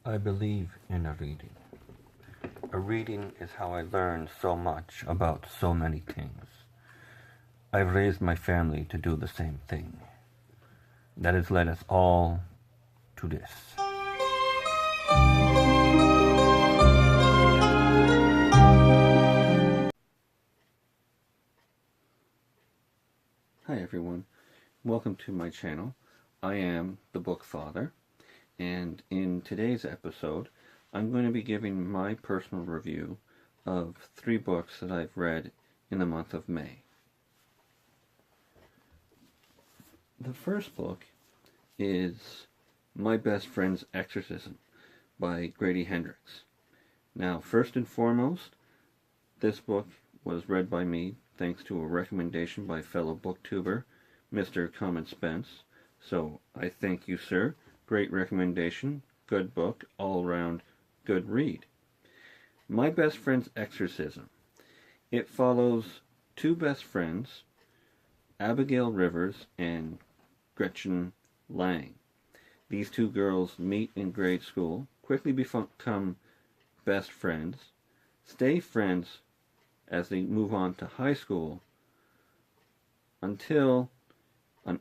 I believe in a reading. A reading is how I learn so much about so many things. I've raised my family to do the same thing. That has led us all to this. Hi everyone, welcome to my channel. I am the Book Father, and in today's episode I'm going to be giving my personal review of 3 books that I've read in the month of May. The first book is My Best Friend's Exorcism by Grady Hendrix. Now, first and foremost, this book was read by me thanks to a recommendation by fellow booktuber, Mr. Common Spence. So I thank you, sir. Great recommendation, good book, all around good read. My Best Friend's Exorcism. It follows 2 best friends, Abigail Rivers and Gretchen Lang. These 2 girls meet in grade school, quickly become best friends, stay friends as they move on to high school, until an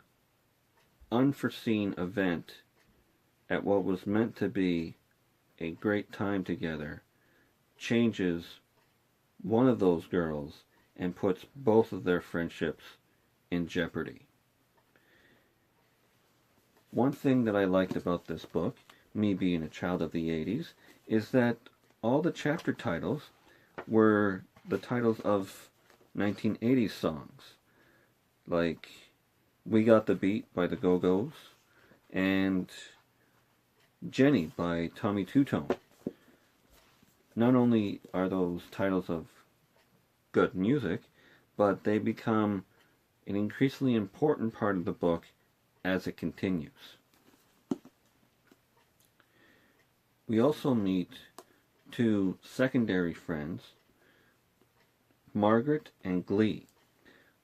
unforeseen event at what was meant to be a great time together changes one of those girls and puts both of their friendships in jeopardy. One thing that I liked about this book, me being a child of the 80s, is that all the chapter titles were the titles of 1980s songs, like We Got the Beat by the Go-Go's and Jenny by Tommy Two-Tone. Not only are those titles of good music, but they become an increasingly important part of the book as it continues. We also meet 2 secondary friends, Margaret and Glee.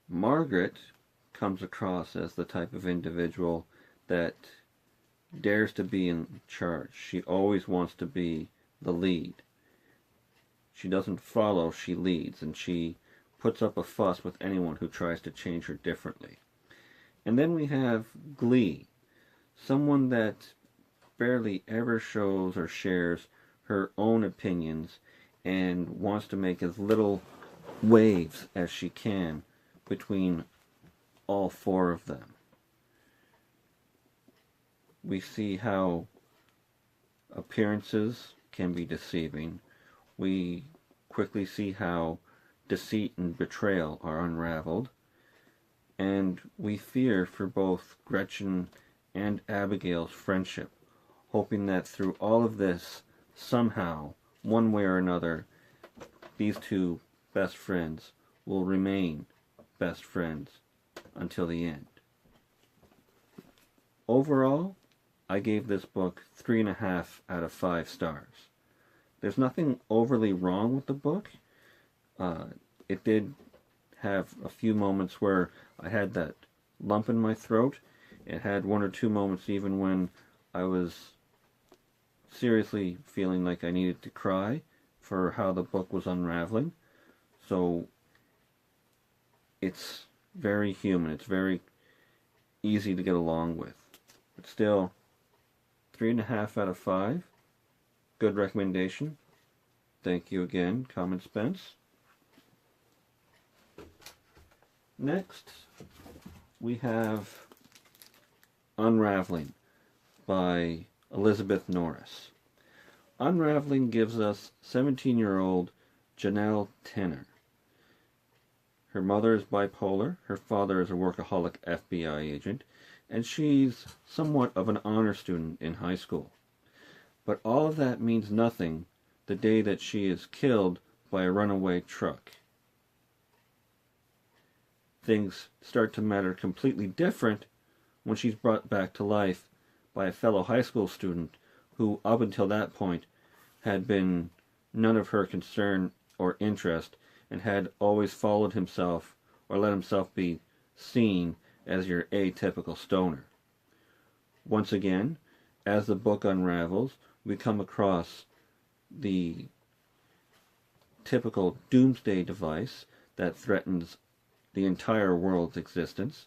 Margaret comes across as the type of individual that dares to be in charge. She always wants to be the lead. She doesn't follow, she leads, and she puts up a fuss with anyone who tries to change her differently. And then we have Glee, someone that barely ever shows or shares her own opinions and wants to make as little waves as she can between all 4 of them. We see how appearances can be deceiving. We quickly see how deceit and betrayal are unraveled. And we fear for both Gretchen and Abigail's friendship, hoping that through all of this, somehow, one way or another, these 2 best friends will remain best friends until the end. Overall, I gave this book 3.5 out of 5 stars. There's nothing overly wrong with the book. It did have a few moments where I had that lump in my throat. It had 1 or 2 moments even when I was seriously feeling like I needed to cry for how the book was unraveling. So it's very human. It's very easy to get along with. But still, 3.5 out of 5. Good recommendation. Thank you again, Common Spence. Next, we have Unraveling by Elizabeth Norris. Unraveling gives us 17-year-old Janelle Tenner. Her mother is bipolar, her father is a workaholic FBI agent, and she's somewhat of an honor student in high school. But all of that means nothing the day that she is killed by a runaway truck. Things start to matter completely different when she's brought back to life by a fellow high school student who, up until that point, had been none of her concern or interest and had always followed himself or let himself be seen as your atypical stoner. Once again, as the book unravels, we come across the typical doomsday device that threatens the entire world's existence.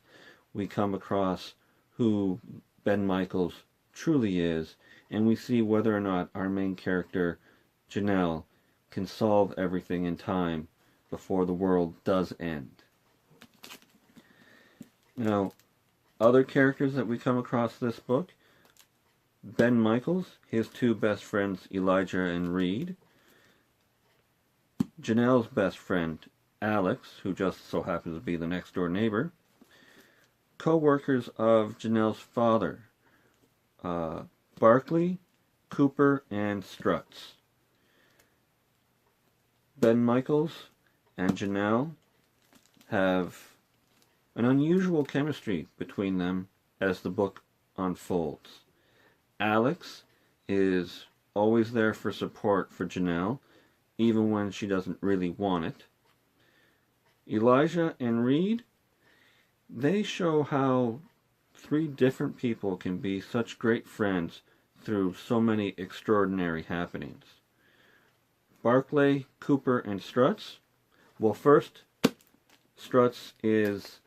We come across who Ben Michaels truly is, and we see whether or not our main character, Janelle, can solve everything in time before the world does end. Now, other characters that we come across this book: Ben Michaels, his two best friends Elijah and Reed, Janelle's best friend Alex, who just so happens to be the next door neighbor, co-workers of Janelle's father, Barkley, Cooper, and Struts. Ben Michaels and Janelle have an unusual chemistry between them as the book unfolds. Alex is always there for support for Janelle, even when she doesn't really want it. Elijah and Reed, they show how three different people can be such great friends through so many extraordinary happenings. Barclay, Cooper, and Struts. Well, first, Struts is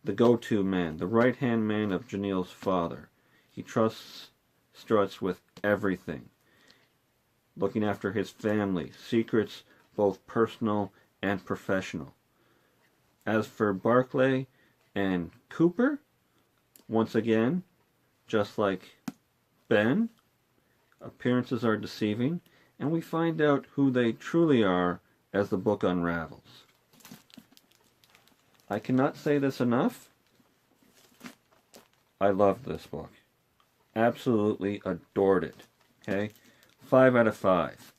the go-to man, the right-hand man of Janelle's father. He trusts Struts with everything, looking after his family, secrets both personal and professional. As for Barclay and Cooper, once again, just like Ben, appearances are deceiving, and we find out who they truly are as the book unravels. I cannot say this enough. I loved this book. Absolutely adored it. Okay? 5 out of 5.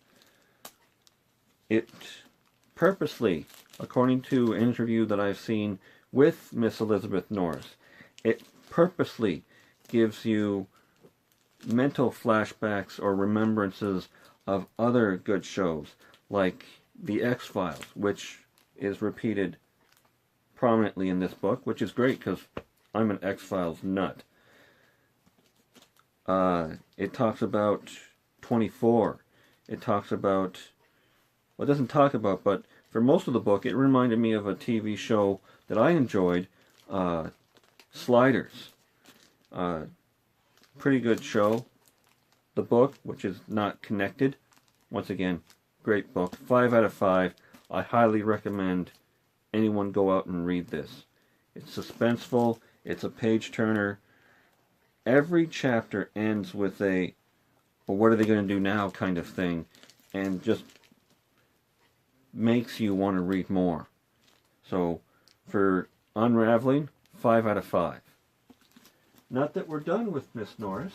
It purposely, according to an interview that I've seen with Miss Elizabeth Norris, it purposely gives you mental flashbacks or remembrances of other good shows, like The X-Files, which is repeated prominently in this book, which is great because I'm an X-Files nut. It talks about 24. It talks about, well, it doesn't talk about, but for most of the book, it reminded me of a TV show that I enjoyed, Sliders. Pretty good show. The book, which is not connected, once again, great book. 5 out of 5. I highly recommend anyone go out and read this. It's suspenseful. It's a page turner. Every chapter ends with a, well, what are they going to do now kind of thing, and just makes you want to read more. So, for Unraveling, 5 out of 5. Not that we're done with Miss Norris,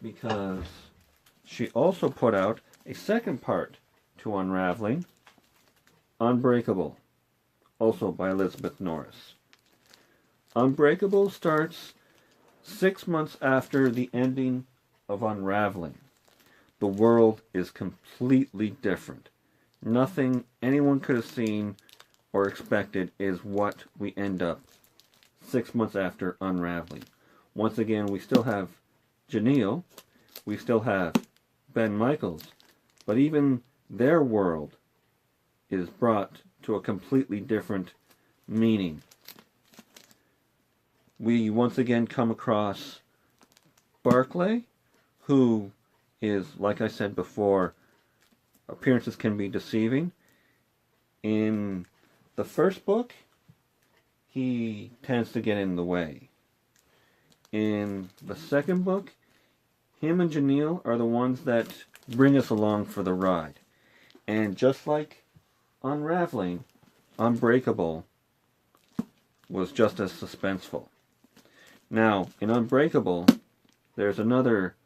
because she also put out a second part to Unraveling, Unbreakable, also by Elizabeth Norris. Unbreakable starts 6 months after the ending of Unraveling. The world is completely different. Nothing anyone could have seen or expected is what we end up 6 months after Unraveling. Once again, we still have Janelle, we still have Ben Michaels, but even their world is brought to a completely different meaning. We once again come across Barclay, who is, like I said before, appearances can be deceiving. In the first book, he tends to get in the way. In the second book, him and Janelle are the ones that bring us along for the ride. And just like Unraveling, Unbreakable was just as suspenseful. Now, in Unbreakable, there's another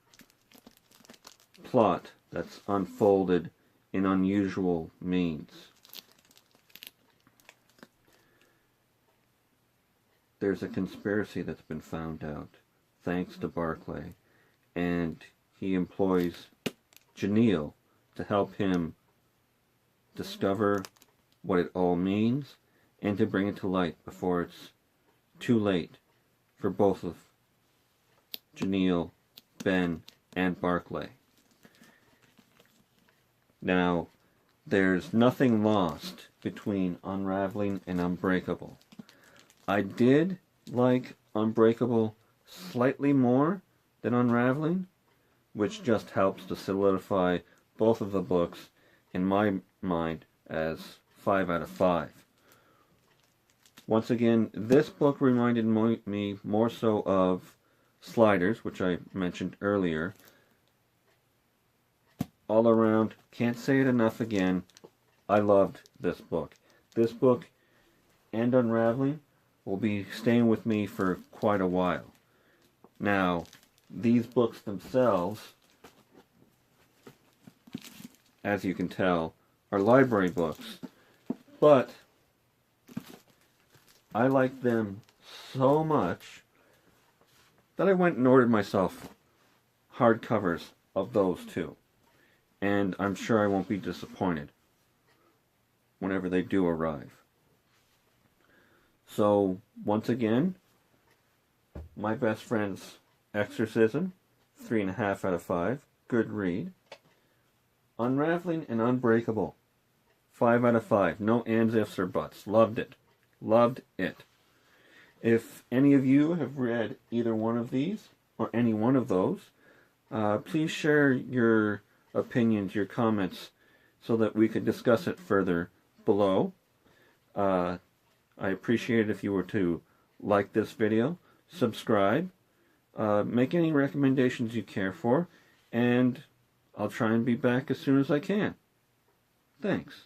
plot that's unfolded in unusual means. There's a conspiracy that's been found out, thanks to Barclay, and he employs Janelle to help him discover what it all means and to bring it to light before it's too late for both of Janelle, Ben, and Barclay. Now, there's nothing lost between Unraveling and Unbreakable. I did like Unbreakable slightly more than Unraveling, which just helps to solidify both of the books in my mind as 5 out of 5. Once again, this book reminded me more so of Sliders, which I mentioned earlier. All around, can't say it enough again, I loved this book. This book and Unraveling will be staying with me for quite a while. Now, these books themselves, as you can tell, are library books, but I like them so much that I went and ordered myself hardcovers of those two. And I'm sure I won't be disappointed whenever they do arrive. So, once again, my best friend's Exorcism, 3.5 out of 5. Good read. Unraveling and Unbreakable, 5 out of 5. No ands, ifs, or buts. Loved it. Loved it. If any of you have read either one of these, or any one of those, please share your opinions, your comments, so that we could discuss it further below. I appreciate it if you were to like this video, subscribe, make any recommendations you care for, and I'll try and be back as soon as I can. Thanks.